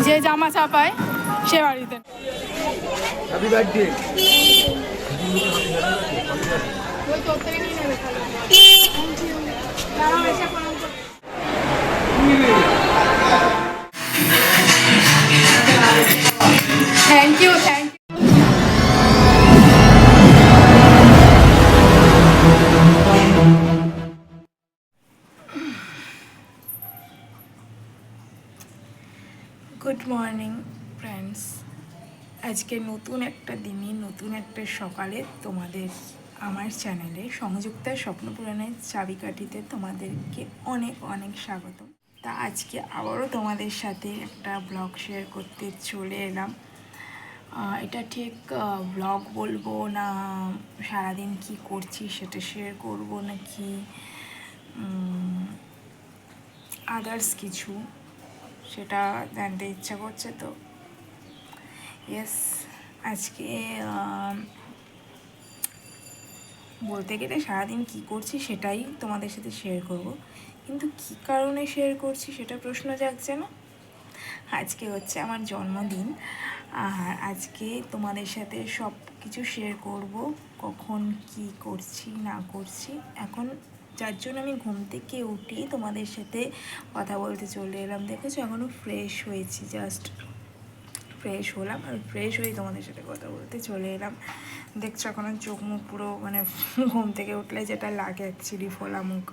যে জামা চাপায় সে বাড়িতে। Happy birthday. Thank you thank you. Good morning friends. আজকে নতুন একটা দিনে নতুন একটা সকালে তোমাদের আমার চ্যানেলে সংযুক্তার স্বপ্নপূরণের চাবিকাঠিতে তোমাদেরকে অনেক অনেক স্বাগত। তা আজকে আবারও তোমাদের সাথে একটা ব্লগ শেয়ার করতে চলে এলাম। এটা ঠিক ব্লগ বলবো না, সারাদিন কি করছি সেটা শেয়ার করব নাকি আদার্স কিছু সেটা জানতে ইচ্ছা করছে। তো ইয়েস, আজকে বলতে গেলে সারাদিন কি করছি সেটাই তোমাদের সাথে শেয়ার করব, কিন্তু কী কারণে শেয়ার করছি সেটা প্রশ্ন জাগছে না। আজকে হচ্ছে আমার জন্মদিন, আর আজকে তোমাদের সাথে সব কিছু শেয়ার করব, কখন কি করছি না করছি। এখন যার জন্য আমি ঘুম থেকে উঠি তোমাদের সাথে কথা বলতে চলে এলাম। দেখেছো এখনও ফ্রেশ হয়েছি, জাস্ট ফ্রেশ হলাম আর ফ্রেশ হয়ে তোমাদের সাথে কথা বলতে চলে এলাম। দেখছো এখনও চোখ মুখ পুরো মানে ঘুম থেকে উঠলে যেটা লাগে অ্যাকচুয়ালি ফোলা মুখ,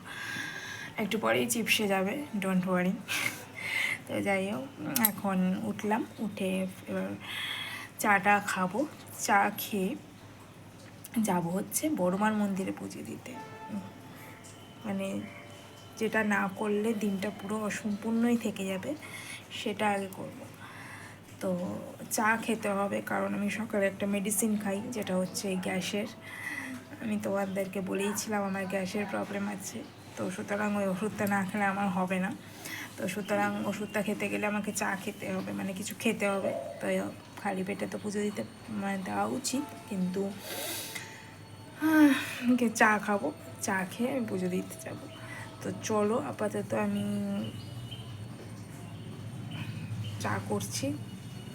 একটু পরেই চিপসে যাবে, ডোন্ট ওয়ারি। তো যাই হোক, এখন উঠলাম, উঠে এবার চাটা খাবো, চা খেয়ে যাবো হচ্ছে বড়মার মন্দিরে পুজো দিতে। মানে যেটা না করলে দিনটা পুরো অসম্পূর্ণই থেকে যাবে, সেটা আগে করব। তো চা খেতে হবে, কারণ আমি সকালে একটা মেডিসিন খাই যেটা হচ্ছে গ্যাসের। আমি তোমাদেরকে বলেইছিলাম আমার গ্যাসের প্রবলেম আছে, তো সুতরাং ওই ওষুধটা না খেলে আমার হবে না। তো সুতরাং ওষুধটা খেতে গেলে আমাকে চা খেতে হবে, মানে কিছু খেতে হবে। তো খালি পেটে তো পুজো দিতে মানে দেওয়া উচিত, কিন্তু চা খাবো, চা খেয়ে আমি পুজো দিতে যাবো। তো চলো আপাতত আমি চা করছি,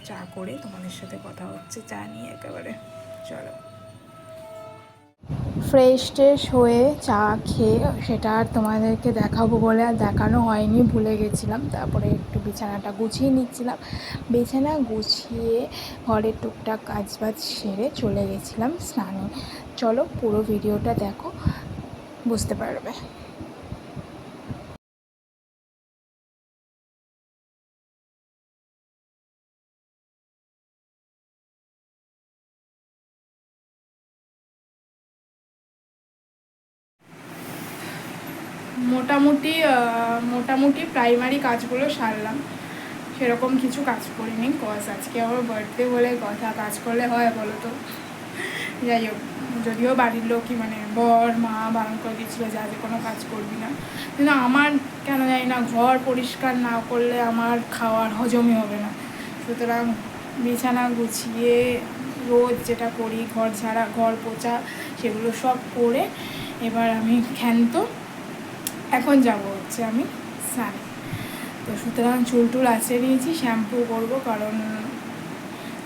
চা করে তোমাদের সাথে কথা হচ্ছে চা নিয়ে একেবারে। চলো। ফ্রেশ ট্রেশ হয়ে চা খেয়ে সেটা আর তোমাদেরকে দেখাবো বলে আর দেখানো হয়নি, ভুলে গেছিলাম। তারপরে একটু বিছানাটা গুছিয়ে নিচ্ছিলাম, বিছানা গুছিয়ে ঘরের টুকটাক কাজবাজ সেরে চলে গেছিলাম স্নানে। চলো পুরো ভিডিওটা দেখো, বুঝতে পারবে। মোটামুটি প্রাইমারি কাজগুলো সারলাম, সেরকম কিছু কাজ করিনি। কজ আজকে আমার বার্থডে বলে কথা, কাজ করলে হয় বলো তো। যাই হোক, যদিও বাড়ির লোকই মানে বর মা বারণ করে দিচ্ছিলো যে আজকে কোনো কাজ করবি না, কিন্তু আমার কেন জানি না ঘর পরিষ্কার না করলে আমার খাওয়ার হজমই হবে না। সুতরাং বিছানা গুছিয়ে রোজ যেটা করি, ঘর ঝাড়া ঘর পোছা সেগুলো সব করে এবার আমি ক্ষান্ত এখন যাব হচ্ছে আমি স্নানে। তো সুতরাং চুল টুল আঁচড়ে নিয়েছি, শ্যাম্পু করবো, কারণ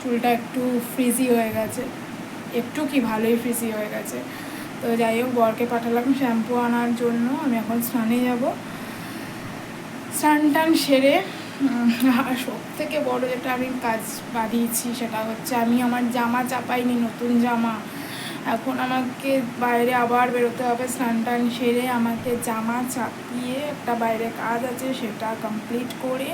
চুলটা একটু ফ্রিজি হয়ে গেছে, একটু কি ভালোই ফ্রিজি হয়ে গেছে। তো যাই হোক, বরকে পাঠালাম শ্যাম্পু আনার জন্য, আমি এখন স্নানে যাব। স্নান টান সেরে আর সব থেকে বড়ো যেটা আমি কাজ বাড়িয়েছি সেটা হচ্ছে আমি আমার জামা চাপাইনি, নতুন জামা। এখন আমাকে বাইরে আবার বেরোতে হবে, স্নান টান সেরে আমাকে জামা চাপিয়ে একটা বাইরে কাজ আছে সেটা কমপ্লিট করে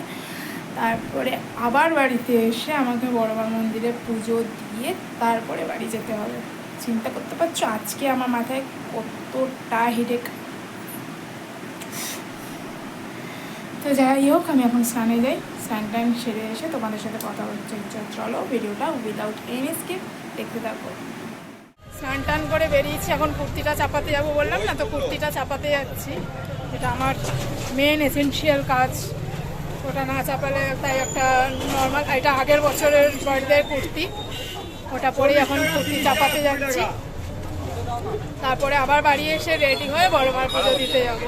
তারপরে আবার বাড়িতে এসে আমাকে বড়মার মন্দিরে পুজো দিয়ে তারপরে বাড়ি যেতে হবে। চিন্তা করতে পারছো আজকে আমার মাথায় কতটা হেডেক। তো যাই হোক, আমি এখন স্নানে যাই, স্নান টাইম সেরে এসে তোমাদের সাথে কথা হচ্ছে। চলো ভিডিওটা উইদাউট এনি স্কিপ দেখতে থাকো। স্নান টান করে বেরিয়েছি, এখন কুর্তিটা চাপাতে যাবো বললাম না, তো কুর্তিটা চাপাতে যাচ্ছি। এটা আমার মেন এসেনশিয়াল কাজ, ওটা না চাপালে তাই একটা নর্মাল, এটা আগের বছরের বার্থডে কুর্তি, ওটা পরেই এখন কুর্তি চাপাতে যাচ্ছি। তারপরে আবার বাড়ি এসে রেডি হয়ে বড়মার পুজো দিতে যাবো।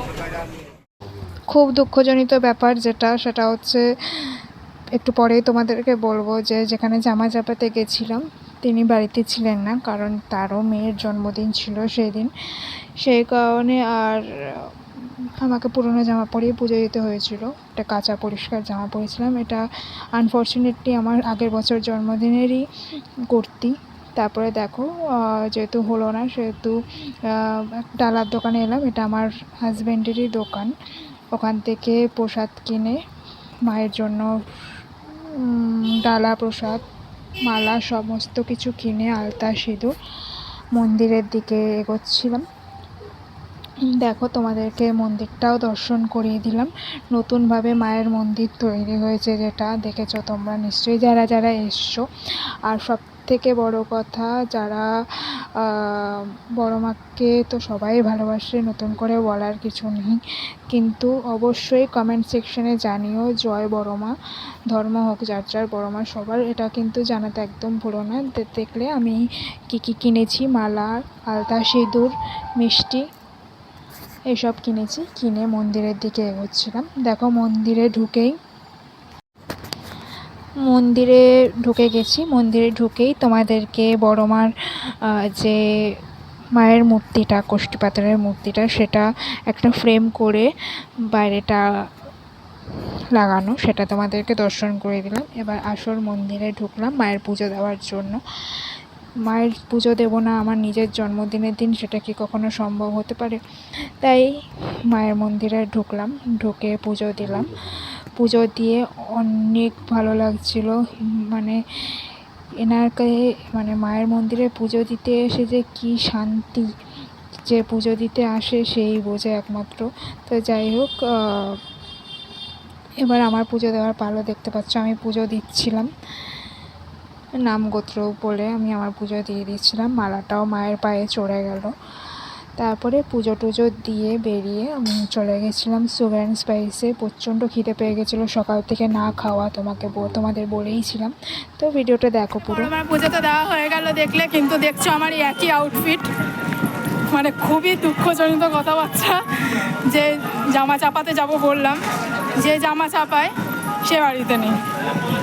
খুব দুঃখজনিত ব্যাপার যেটা, সেটা হচ্ছে একটু পরেই তোমাদেরকে বলবো যে যেখানে জামা চাপাতে গেছিলাম তিনি বাড়িতে ছিলেন না, কারণ তারও মেয়ের জন্মদিন ছিল সেই দিন। সেই কারণে আর আমাকে পুরনো জামা পরেই পুজো দিতে হয়েছিল। একটা কাঁচা পরিষ্কার জামা পরেছিলাম। এটা আনফর্চুনেটলি আমার আগের বছর জন্মদিনেরই কুর্তি। তারপরে দেখো যেহেতু হলো না সেহেতু ডালার দোকানে এলাম। এটা আমার হাজব্যান্ডেরই দোকান। ওখান থেকে প্রসাদ কিনে মায়ের জন্য ডালা, প্রসাদ, মালা সমস্ত কিছু কিনে আলতা সিঁদুর মন্দিরের দিকে এগোচ্ছিলাম। দেখো তোমাদেরকে মন্দিরটাও দর্শন করিয়ে দিলাম। নতুনভাবে মায়ের মন্দির তৈরি হয়েছে, যেটা দেখেছো তোমরা নিশ্চয়ই যারা যারা এসছো। আর সব থেকে বড় কথা, যারা বড় মাকে তো সবাই ভালোবাসে, নতুন করে বলার কিছু নেই। কিন্তু অবশ্যই কমেন্ট সেকশনে জানিও জয় বড় মা, ধর্ম হোক যার যার, বড় মা সবার, এটা কিন্তু জানাতে একদম ভুলো না। দেখলে আমি কি কি কিনেছি, মালা, আলতা সিঁদুর, মিষ্টি এসব কিনেছি। কিনে মন্দিরের দিকে এগোচ্ছিলাম। দেখো মন্দিরে ঢুকে গেছি। মন্দিরে ঢুকেই তোমাদেরকে বড় মার যে মায়ের মূর্তিটা, কষ্টি পাথরের মূর্তিটা, সেটা একটা ফ্রেম করে বাইরেটা লাগানো, সেটা তোমাদেরকে দর্শন করে দিলাম। এবার আসল মন্দিরে ঢুকলাম মায়ের পুজো দেওয়ার জন্য। মায়ের পুজো দেবো না আমার নিজের জন্মদিনের দিন, সেটা কি কখনো সম্ভব হতে পারে? তাই মায়ের মন্দিরে ঢুকলাম, ঢুকে পুজো দিলাম। পুজো দিয়ে অনেক ভালো লাগছিল। মানে মায়ের মন্দিরে পুজো দিতে এসে যে কী শান্তি, যে পুজো দিতে আসে সেই বোঝে একমাত্র। তো যাই হোক, এবার আমার পুজো দেওয়ার পালা। দেখতে পাচ্ছ আমি পুজো দিচ্ছিলাম, নাম গোত্র বলে আমি আমার পুজো দিয়ে দিচ্ছিলাম। মালাটাও মায়ের পায়ে চড়ে গেল। তারপরে পুজো টুজো দিয়ে বেরিয়ে আমি চলে গেছিলাম সুগার অ্যান্ড স্পাইসে। প্রচণ্ড খিদে পেয়ে গেছিলো, সকাল থেকে না খাওয়া, তোমাদের বলেইছিলাম। তো ভিডিওটা দেখো পুরো। আমার পুজো তো দেওয়া হয়ে গেল দেখলে, কিন্তু দেখছো আমার একই আউটফিট। মানে খুবই দুঃখজনিত কথাবার্তা যে জামা চাপাতে যাব বললাম, যে জামা চাপায় সে বাড়িতে নেই,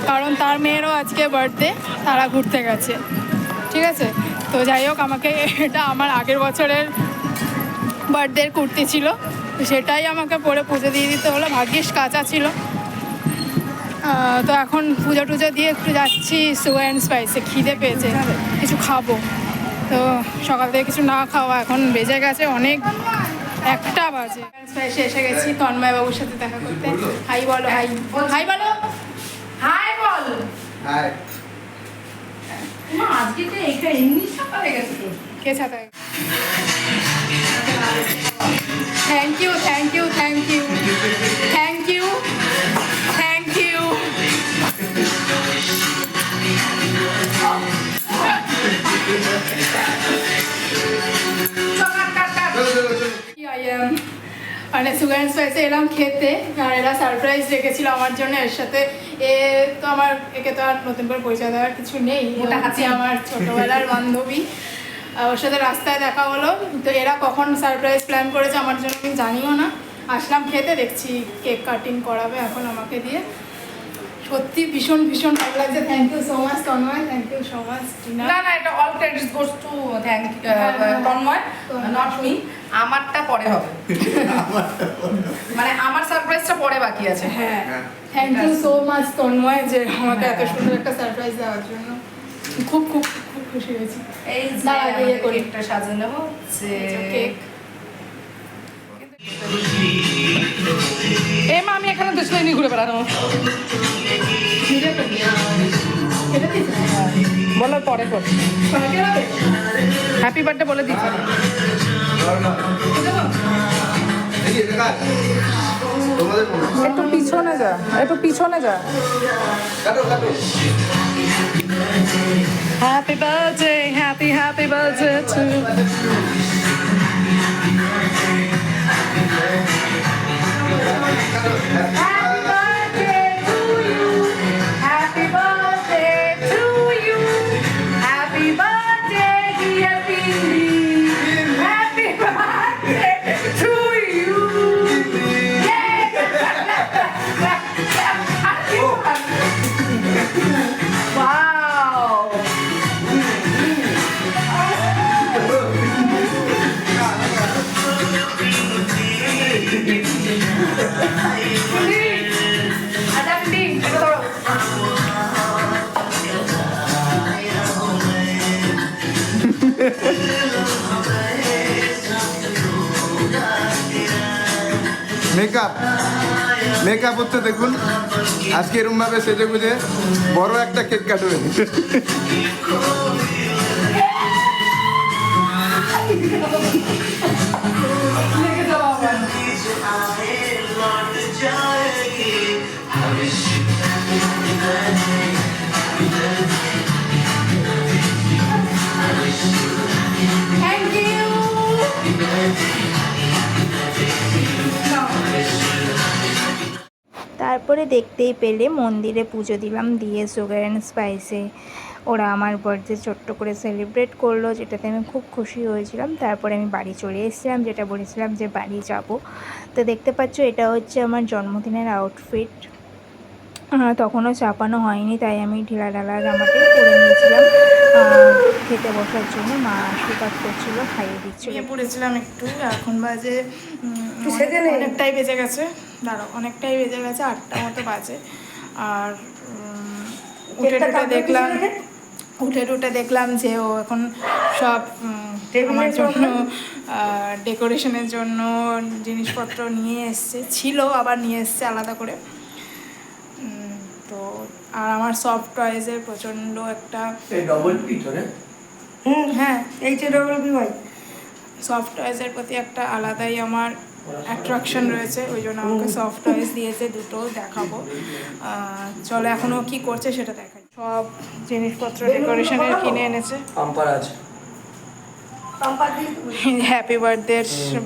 কারণ তার মেয়েরও আজকে বার্থডে, তারা ঘুরতে গেছে। ঠিক আছে, তো যাই হোক, আমাকে এটা আমার আগের বছরের বার্থডের কুর্তি ছিল, সেটাই আমাকে পরে পুজো দিয়ে দিতে হলো। ভাগ্যিস কাঁচা ছিল। তো এখন পুজো টুজো দিয়ে একটু যাচ্ছি সুগার অ্যান্ড স্পাইসে। খিদে পেয়েছে, কিছু খাবো। তো সকাল থেকে কিছু না খাওয়া, এখন বেজে গেছে অনেক, 1টা বাজে। স্পাইসে এসে গেছি তন্ময় বাবুর সাথে দেখা করতে। হাই বলো, হাই হাই বলো, হাই বল। হাই। আজকে তো এইটা এমনি সকালে গেছে তো। কে ছাতা? Thank you, thank you, thank you, thank you, thank you. মানে সুগার অ্যান্ড স্পাইসে এলাম খেতে, আর এরা সারপ্রাইজ রেখেছিল আমার জন্য। এর সাথে তো একে তো আর নতুন করে পরিচয় দেওয়ার কিছু নেই, ওটা আছে আমার ছোটোবেলার বান্ধবী। ওর সাথে রাস্তায় দেখা হলো। তো এরা কখন সারপ্রাইজ প্ল্যান করেছে আমার জন্য আমি জানিও না। আসলাম খেতে, দেখছি কেক কাটিং করাবে এখন আমাকে দিয়ে। সত্যি ভীষণ ভীষণ ভালো লাগছে। Thank you so much Tanmoy, thank you so much Tina. না এটা all credits goes to Tanmoy, not me. আমারটা পরে হবে, মানে আমার সারপ্রাইজটা পরে বাকি আছে। হ্যাঁ, thank you so much Tanmoy, যে আমাকে এত সুন্দর একটা সারপ্রাইজ দেওয়ার জন্য। খুব খুব খুব খুশি হয়েছি। এই কেকটা সাজিয়ে নেবো কেক। আমি এখানে দেশে নিয়ে ঘুরে বেড়ানো। বলো পরে কর, হ্যাপি বার্থডে বলে দিচ্ছি। একটু পিছনে যা, একটু পিছনে যা। Happy birthday, happy happy birthday to makeup হচ্ছে দেখুন, আজকে এরকম ভাবে সেজে গুজে বড় একটা কেক কাটবে। Thank you. তারপরে দেখতেই পেলে মন্দিরে পুজো দিলাম, দিয়ে সুগার অ্যান্ড স্পাইসে ওরা আমার বার্থডে ছোট্ট করে সেলিব্রেট করলো, যেটাতে আমি খুব খুশি হয়েছিলাম। তারপরে আমি বাড়ি চলে এসেছিলাম, যেটা বলেছিলাম যে বাড়ি যাব। তো দেখতে পাচ্ছ এটা হচ্ছে আমার জন্মদিনের আউটফিট। তখনও চাপানো হয়নি, তাই আমি ঢিলা ঢালা জামাটাই পরে নিয়েছিলাম খেতে বসার জন্য। মা আশীর্বাদ করছিল, খাইয়ে দিচ্ছিল। নিয়ে পড়েছিলাম একটু, এখন বাজে অনেকটাই বেজে গেছে, অনেকটাই বেজে গেছে, 8টা মতো বাজে। আর উঠে দেখলাম যে ও এখন সব আমার জন্য ডেকোরেশনের জন্য জিনিসপত্র নিয়ে এসছে, আবার নিয়ে এসছে আলাদা করে। তো আর আমার সফট টয়েজের প্রচণ্ড একটা ডবল পিঠরে হ্যাঁ এই যে ডবল বি হয়, সফট টয়েজের প্রতি একটা আলাদাই আমার অ্যাট্রাকশন রয়েছে, ওই জন্য আমাকে সফট টয়েস দিয়েছে দুটো, দেখাবো। চলো এখনও কি করছে সেটা দেখাই। সব জিনিসপত্র ডেকোরেশনের কিনে এনেছে। পাম্পার আছে, হ্যাপি বার্থডে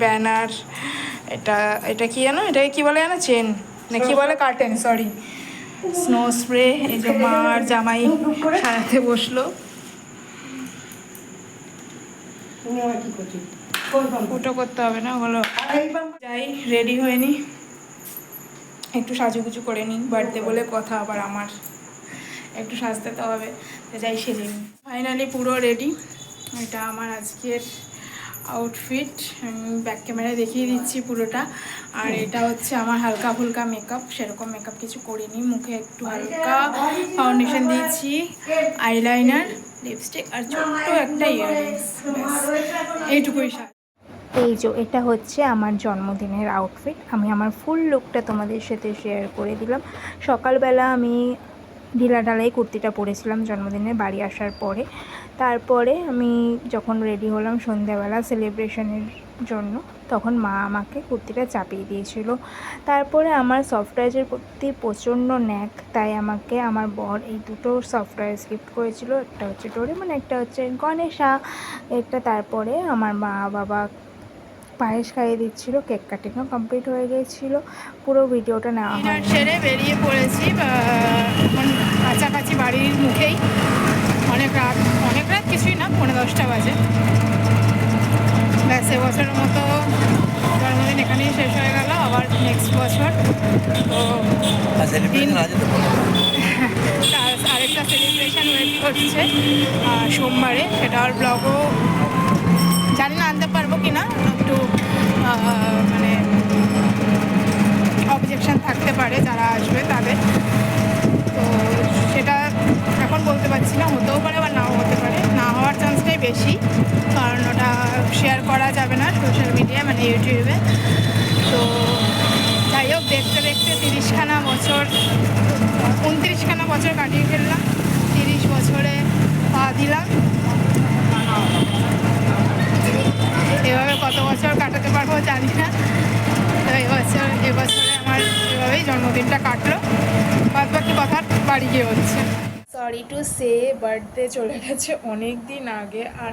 ব্যানার, এটা কি জানো, এটাকে কি বলে জানো, চেন না কি বলে, কার্টেন, সরি, স্নো স্প্রে। এই যে মা আর জামাই সারাতে বসলো। ওটা করতে হবে না, ওগুলো যাই, রেডি হয়ে নি, একটু সাজুগুজু করে নিই, বার্থডে বলে কথা, আবার আমার একটু সাজতে তো হবে, তো যাই সেজে নিই। ফাইনালি পুরো রেডি, এটা আমার আজকের আউটফিট, ব্যাক ক্যামেরায় দেখিয়ে দিচ্ছি পুরোটা। আর এটা হচ্ছে আমার হালকা ফুলকা মেকআপ, সেরকম মেকআপ কিছু করিনি, মুখে একটু হালকা ফাউন্ডেশন দিয়েছি, আইলাইনার, লিপস্টিক আর ছোট্ট একটা ইয়াররিংস, এইটুকুই সাজ। এই যে এটা হচ্ছে আমার জন্মদিনের আউটফিট। আমি আমার ফুল লুকটা তোমাদের সাথে শেয়ার করে দিলাম। সকালবেলা আমি ঢিলা ঢালাই কুর্তিটা পরেছিলাম জন্মদিনে বাড়ি আসার পরে। তারপরে আমি যখন রেডি হলাম সন্ধ্যাবেলা সেলিব্রেশনের জন্য, তখন মা আমাকে কুর্তিটা চাপিয়ে দিয়েছিল। তারপরে আমার সফটওয়্যারের প্রতি প্রচণ্ড ন্যাক, তাই আমাকে আমার বর এই দুটো সফটওয়্যার গিফট করেছিল, একটা হচ্ছে ডোরেমন, একটা হচ্ছে গণেশা। এটা তারপরে আমার মা বাবা পায়েস খাইয়ে দিচ্ছিল, কেক কাটিংও কমপ্লিট হয়ে গিয়েছিল, পুরো ভিডিওটা নেওয়া হয়। সেরে বেরিয়ে পড়েছি, এখন কাছাকাছি বাড়ির মুখেই, অনেক রাত কিছুই না, 10:45 বাজে। ব্যাস এবছরের মতো জন্মদিন এখানেই শেষ হয়ে গেল, আবার নেক্সট বছর তো আরেকটা সেলিব্রেশন ওয়েট করছে সোমবারে, সেটা আর ব্লগও জানি না আনতে পারবো কি না, একটু মানে অবজেকশন থাকতে পারে যারা আসবে তাদের, তো সেটা এখন বলতে পারছি না, হতেও পারে বা নাও হতে পারে, না হওয়ার চান্সটাই বেশি, কারণ ওটা শেয়ার করা যাবে না সোশ্যাল মিডিয়ায়, মানে ইউটিউবে। তো যাই হোক, দেখতে দেখতে 30খানা বছর 29খানা বছর কাটিয়ে ফেললাম, 30 বছরে পা দিলাম। এভাবে কত বছর কাটাতে পারবো জানি না, তো এবছরে আমার এভাবেই জন্মদিনটা কাটলো, বাদ বাকি কথা বাড়ি গিয়ে হচ্ছে। সরি টু সে, বার্থডে চলে গেছে অনেক দিন আগে, আর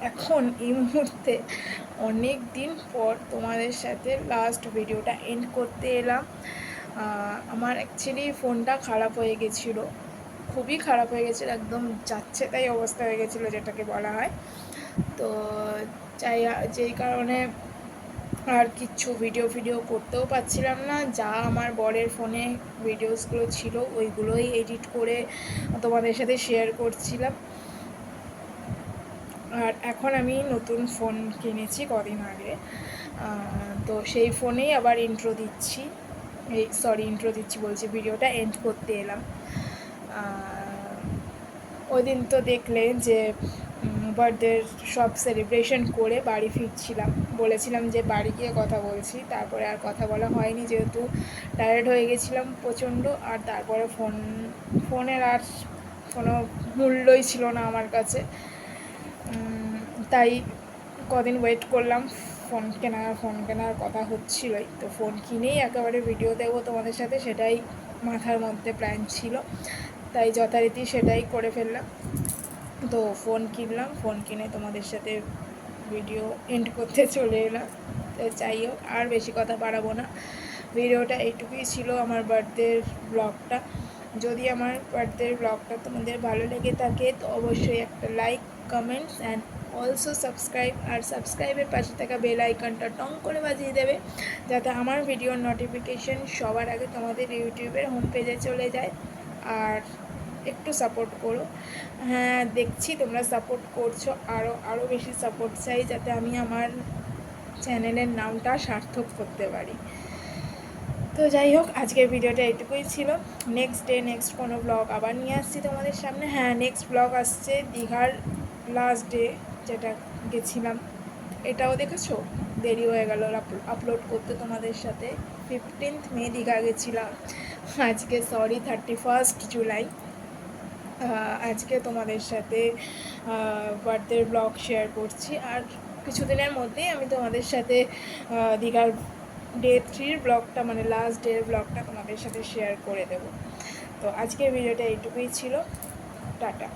এখন এই মুহূর্তে অনেক দিন পর তোমাদের সাথে লাস্ট ভিডিওটা এন্ড করতে এলাম। আমার অ্যাকচুয়ালি ফোনটা খারাপ হয়ে গেছিলো, খুবই খারাপ হয়ে গেছিলো, একদম যাচ্ছে তাই অবস্থা হয়ে গেছিলো যেটাকে বলা হয়। তো যেই কারণে আর কিচ্ছু ভিডিও করতেও পারছিলাম না, যা আমার বরের ফোনে ভিডিওসগুলো ছিল ওইগুলোই এডিট করে তোমাদের সাথে শেয়ার করছিলাম। আর এখন আমি নতুন ফোন কিনেছি কদিন আগে, তো সেই ফোনেই আবার ইন্ট্রো দিচ্ছি বলছি, ভিডিওটা এন্ড করতে এলাম। ওই দিন তো দেখলে যে বার্থডের সব সেলিব্রেশন করে বাড়ি ফিরছিলাম, বলেছিলাম যে বাড়ি গিয়ে কথা বলছি, তারপরে আর কথা বলা হয়নি যেহেতু টায়ার্ড হয়ে গেছিলাম প্রচণ্ড। আর তারপরে ফোনের আর কোনো মূল্যই ছিল না আমার কাছে, তাই কদিন ওয়েট করলাম। ফোন কেনার কথা হচ্ছিলোই, তো ফোন কিনেই একেবারে ভিডিও দেবো তোমাদের সাথে, সেটাই মাথার মধ্যে প্ল্যান ছিল, তাই যথারীতি সেটাই করে ফেললাম। তো ফোন কিনলাম, ফোন কিনে তোমাদের সাথে ভিডিও এন্ড করতে চলে এলাম। তো যাই হোক, আর বেশি কথা বাড়াবো না, ভিডিওটা এইটুকুই ছিল আমার বার্থডের ব্লগটা। যদি আমার বার্থডের ব্লগটা তোমাদের ভালো লেগে থাকে তো অবশ্যই একটা like, comments and also subscribe, আর সাবস্ক্রাইবের পাশে থাকা বেল আইকনটা টং করে বাজিয়ে দেবে, যাতে আমার ভিডিওর নোটিফিকেশন সবার আগে তোমাদের ইউটিউবের হোম পেজে চলে যায়। আর একটু সাপোর্ট করো। হ্যাঁ, দেখছি তোমরা সাপোর্ট করছো, আরও বেশি সাপোর্ট চাই, যাতে আমি আমার চ্যানেলের নামটা সার্থক করতে পারি। তো যাই হোক, আজকের ভিডিওটা এইটুকুই ছিল। নেক্সট কোনো ব্লগ আবার নিয়ে আসছি তোমাদের সামনে। হ্যাঁ, নেক্সট ব্লগ আসছে দীঘার লাস্ট ডে, যেটা গেছিলাম। এটাও দেখেছো, দেরি হয়ে গেল আপলোড করতে তোমাদের সাথে। 15th মে দীঘা গেছিলাম, আজকে 31st জুলাই। আজকে তোমাদের সাথে বার্থডের ব্লগ শেয়ার করছি, আর কিছুদিনের মধ্যেই আমি তোমাদের সাথে দীঘার ডে 3 ব্লগটা, মানে লাস্ট ডের ব্লগটা তোমাদের সাথে শেয়ার করে দেব। তো আজকের ভিডিওটা এইটুকুই ছিল, টাটা।